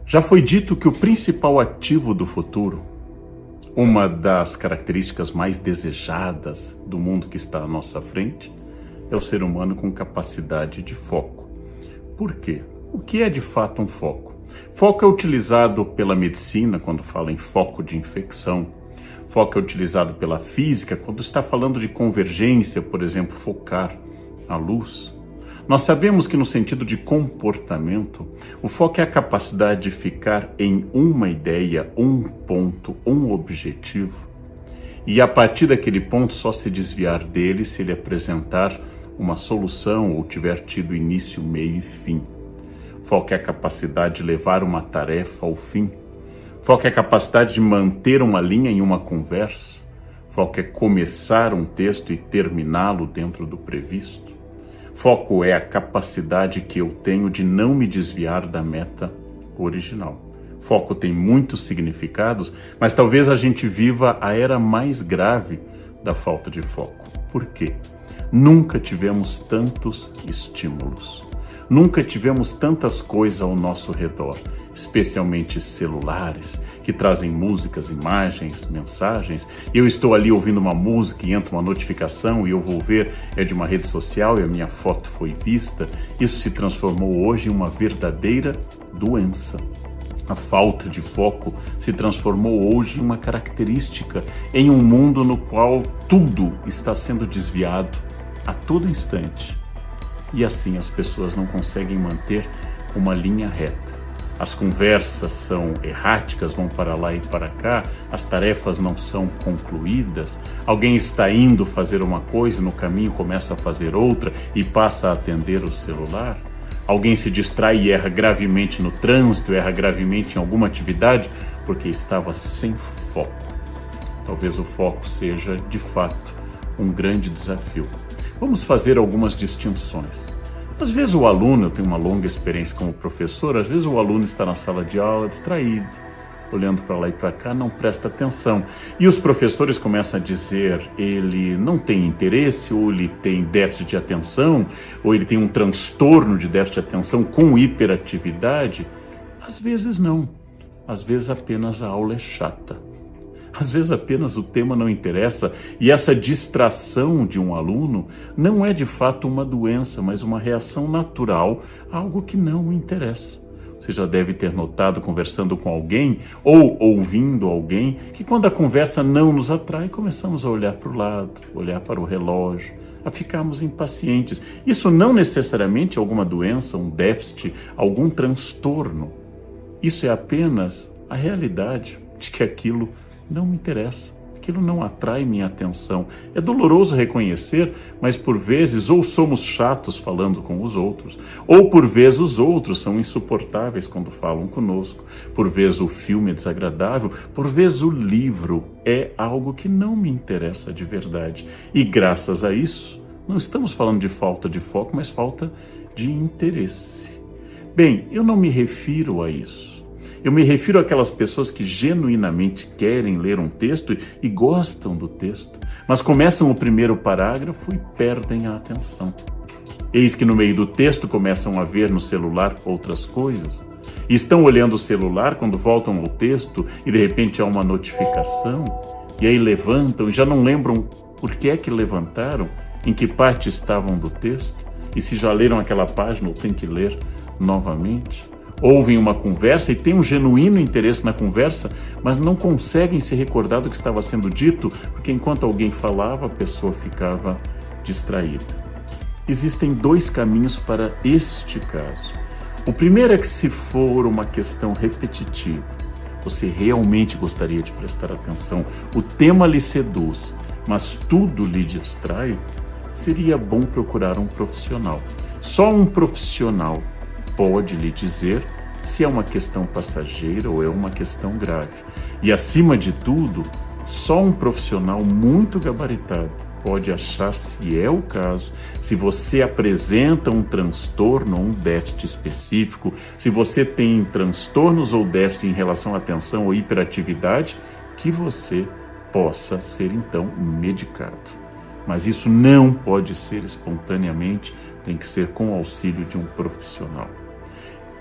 Já foi dito que o principal ativo do futuro, uma das características mais desejadas do mundo que está à nossa frente, é o ser humano com capacidade de foco. Por quê? O que é de fato um foco? Foco é utilizado pela medicina quando fala em foco de infecção. Foco é utilizado pela física quando está falando de convergência, por exemplo, focar a luz. Nós sabemos que no sentido de comportamento, o foco é a capacidade de ficar em uma ideia, um ponto, um objetivo, e a partir daquele ponto só se desviar dele se ele apresentar uma solução ou tiver tido início, meio e fim. Foco é a capacidade de levar uma tarefa ao fim. Foco é a capacidade de manter uma linha em uma conversa. Foco é começar um texto e terminá-lo dentro do previsto. Foco é a capacidade que eu tenho de não me desviar da meta original. Foco tem muitos significados, mas talvez a gente viva a era mais grave da falta de foco. Por quê? Nunca tivemos tantos estímulos. Nunca tivemos tantas coisas ao nosso redor, especialmente celulares, que trazem músicas, imagens, mensagens. Eu estou ali ouvindo uma música e entra uma notificação e eu vou ver, é de uma rede social e a minha foto foi vista. Isso se transformou hoje em uma verdadeira doença. A falta de foco se transformou hoje em uma característica em um mundo no qual tudo está sendo desviado a todo instante. E assim as pessoas não conseguem manter uma linha reta. As conversas são erráticas, vão para lá e para cá, as tarefas não são concluídas, alguém está indo fazer uma coisa, no caminho começa a fazer outra e passa a atender o celular. Alguém se distrai e erra gravemente no trânsito, erra gravemente em alguma atividade, porque estava sem foco. Talvez o foco seja, de fato, um grande desafio. Vamos fazer algumas distinções. Às vezes o aluno, eu tenho uma longa experiência como professor, às vezes o aluno está na sala de aula distraído, olhando para lá e para cá, não presta atenção. E os professores começam a dizer, ele não tem interesse, ou ele tem déficit de atenção, ou ele tem um transtorno de déficit de atenção com hiperatividade. Às vezes não, às vezes apenas a aula é chata. Às vezes apenas o tema não interessa e essa distração de um aluno não é de fato uma doença, mas uma reação natural a algo que não interessa. Você já deve ter notado conversando com alguém ou ouvindo alguém que quando a conversa não nos atrai, começamos a olhar para o lado, olhar para o relógio, a ficarmos impacientes. Isso não necessariamente é alguma doença, um déficit, algum transtorno. Isso é apenas a realidade de que aquilo não me interessa, aquilo não atrai minha atenção. É doloroso reconhecer, mas por vezes ou somos chatos falando com os outros, ou por vezes os outros são insuportáveis quando falam conosco, por vezes o filme é desagradável, por vezes o livro é algo que não me interessa de verdade. E graças a isso, não estamos falando de falta de foco, mas falta de interesse. Bem, eu não me refiro a isso. Eu me refiro àquelas pessoas que genuinamente querem ler um texto e gostam do texto, mas começam o primeiro parágrafo e perdem a atenção. Eis que no meio do texto começam a ver no celular outras coisas. E estão olhando o celular quando voltam ao texto e de repente há uma notificação. E aí levantam e já não lembram por que é que levantaram, em que parte estavam do texto. E se já leram aquela página ou tem que ler novamente. Ouvem uma conversa e têm um genuíno interesse na conversa, mas não conseguem se recordar do que estava sendo dito, porque enquanto alguém falava, a pessoa ficava distraída. Existem dois caminhos para este caso. O primeiro é que se for uma questão repetitiva, você realmente gostaria de prestar atenção, o tema lhe seduz, mas tudo lhe distrai, seria bom procurar um profissional. Só um profissional pode lhe dizer se é uma questão passageira ou é uma questão grave. E, acima de tudo, só um profissional muito gabaritado pode achar se é o caso, se você apresenta um transtorno ou um déficit específico, se você tem transtornos ou déficit em relação à atenção ou hiperatividade, que você possa ser, então, medicado. Mas isso não pode ser espontaneamente, tem que ser com o auxílio de um profissional.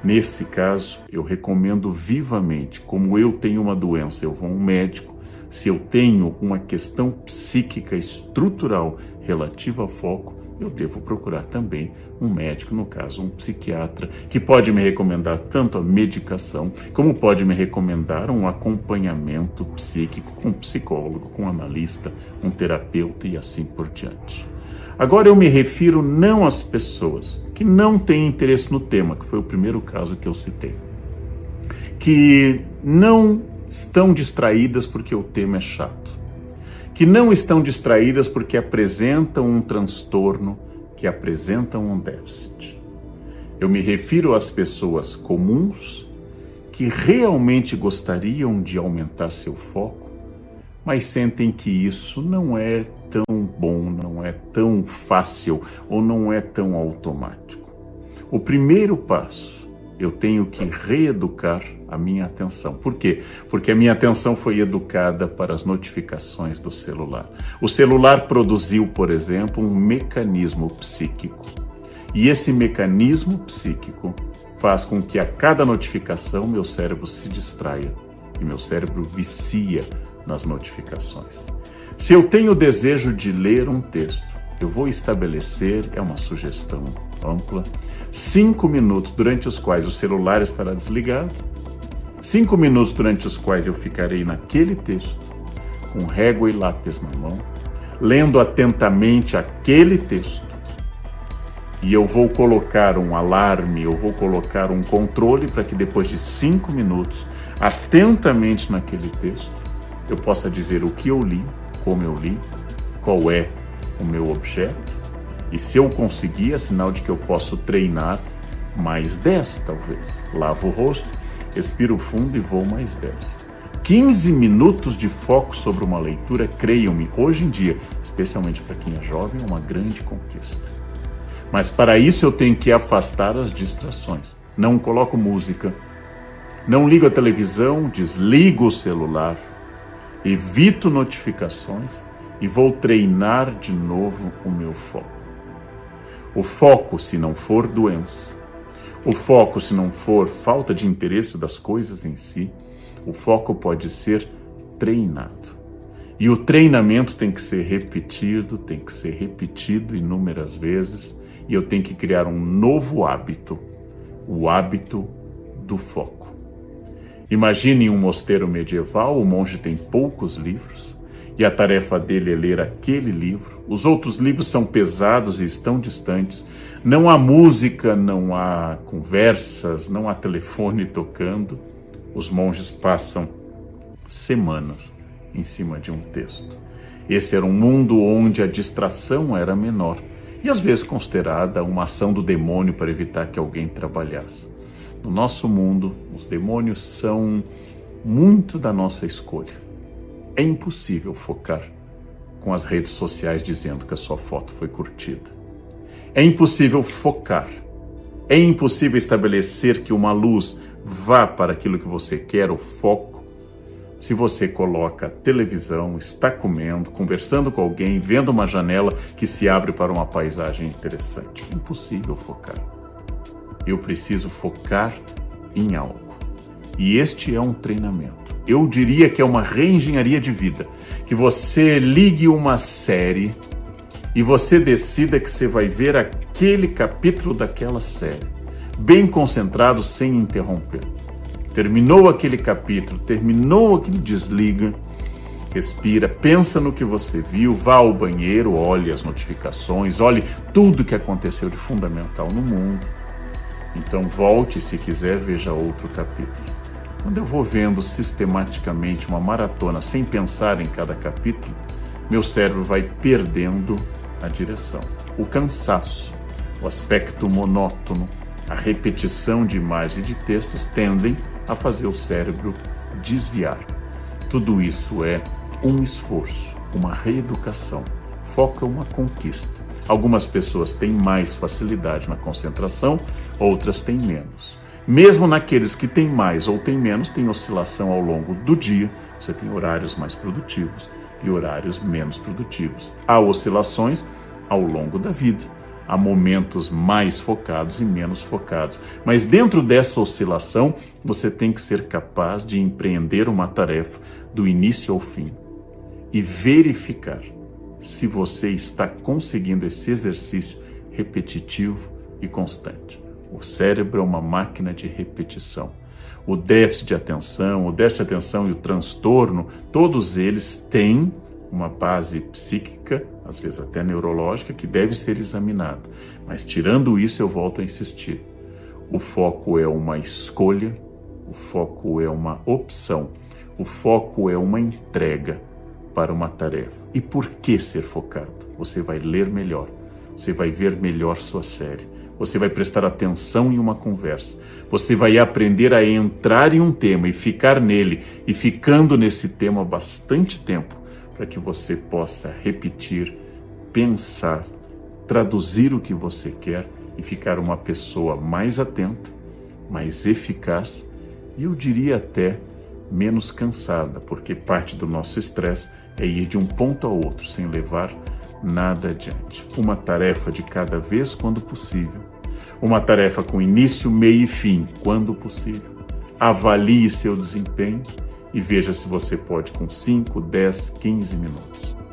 Nesse caso, eu recomendo vivamente, como eu tenho uma doença, eu vou a um médico. Se eu tenho uma questão psíquica estrutural relativa a foco, eu devo procurar também um médico, no caso um psiquiatra, que pode me recomendar tanto a medicação, como pode me recomendar um acompanhamento psíquico com um psicólogo, com um analista, um terapeuta e assim por diante. Agora eu me refiro não às pessoas que não têm interesse no tema, que foi o primeiro caso que eu citei, que não estão distraídas porque o tema é chato, que não estão distraídas porque apresentam um transtorno, que apresentam um déficit. Eu me refiro às pessoas comuns que realmente gostariam de aumentar seu foco, mas sentem que isso não é tão bom, não é tão fácil ou não é tão automático. O primeiro passo, eu tenho que reeducar a minha atenção. Por quê? Porque a minha atenção foi educada para as notificações do celular. O celular produziu, por exemplo, um mecanismo psíquico. E esse mecanismo psíquico faz com que a cada notificação meu cérebro se distraia e meu cérebro vicia nas notificações. Se eu tenho o desejo de ler um texto, eu vou estabelecer, é uma sugestão ampla, 5 minutos durante os quais o celular estará desligado, 5 minutos durante os quais eu ficarei naquele texto, com régua e lápis na mão, lendo atentamente aquele texto. E eu vou colocar um alarme, eu vou colocar um controle para que depois de 5 minutos, atentamente naquele texto, eu possa dizer o que eu li, como eu li, qual é o meu objeto, e se eu conseguir, é sinal de que eu posso treinar mais 10, talvez. Lavo o rosto, respiro fundo e vou mais 10. 15 minutos de foco sobre uma leitura, creiam-me, hoje em dia, especialmente para quem é jovem, é uma grande conquista. Mas para isso eu tenho que afastar as distrações. Não coloco música, não ligo a televisão, desligo o celular, evito notificações e vou treinar de novo o meu foco. O foco, se não for doença, o foco, se não for falta de interesse das coisas em si, o foco pode ser treinado. E o treinamento tem que ser repetido inúmeras vezes, e eu tenho que criar um novo hábito, o hábito do foco. Imagine um mosteiro medieval, o monge tem poucos livros, e a tarefa dele é ler aquele livro. Os outros livros são pesados e estão distantes. Não há música, não há conversas, não há telefone tocando. Os monges passam semanas em cima de um texto. Esse era um mundo onde a distração era menor e às vezes considerada uma ação do demônio para evitar que alguém trabalhasse. No nosso mundo, os demônios são muito da nossa escolha. É impossível focar com as redes sociais dizendo que a sua foto foi curtida. É impossível focar. É impossível estabelecer que uma luz vá para aquilo que você quer, o foco, se você coloca televisão, está comendo, conversando com alguém, vendo uma janela que se abre para uma paisagem interessante. É impossível focar. Eu preciso focar em algo. E este é um treinamento. Eu diria que é uma reengenharia de vida. Que você ligue uma série e você decida que você vai ver aquele capítulo daquela série, bem concentrado, sem interromper. Terminou aquele capítulo, terminou aquele, desliga, respira, pensa no que você viu, vá ao banheiro, olhe as notificações, olhe tudo que aconteceu de fundamental no mundo. Então volte, se quiser, veja outro capítulo. Quando eu vou vendo sistematicamente uma maratona sem pensar em cada capítulo, meu cérebro vai perdendo a direção. O cansaço, o aspecto monótono, a repetição de imagens e de textos tendem a fazer o cérebro desviar. Tudo isso é um esforço, uma reeducação. Foco é uma conquista. Algumas pessoas têm mais facilidade na concentração, outras têm menos. Mesmo naqueles que têm mais ou têm menos, tem oscilação ao longo do dia. Você tem horários mais produtivos e horários menos produtivos. Há oscilações ao longo da vida. Há momentos mais focados e menos focados. Mas dentro dessa oscilação, você tem que ser capaz de empreender uma tarefa do início ao fim e verificar se você está conseguindo esse exercício repetitivo e constante. O cérebro é uma máquina de repetição. O déficit de atenção e o transtorno, todos eles têm uma base psíquica, às vezes até neurológica, que deve ser examinada. Mas tirando isso, eu volto a insistir. O foco é uma escolha, o foco é uma opção, o foco é uma entrega para uma tarefa. E por que ser focado? Você vai ler melhor, você vai ver melhor sua série, você vai prestar atenção em uma conversa, você vai aprender a entrar em um tema e ficar nele, e ficando nesse tema há bastante tempo, para que você possa repetir, pensar, traduzir o que você quer e ficar uma pessoa mais atenta, mais eficaz e eu diria até menos cansada, porque parte do nosso estresse é ir de um ponto ao outro sem levar nada adiante. Uma tarefa de cada vez quando possível. Uma tarefa com início, meio e fim quando possível. Avalie seu desempenho e veja se você pode com 5, 10, 15 minutos.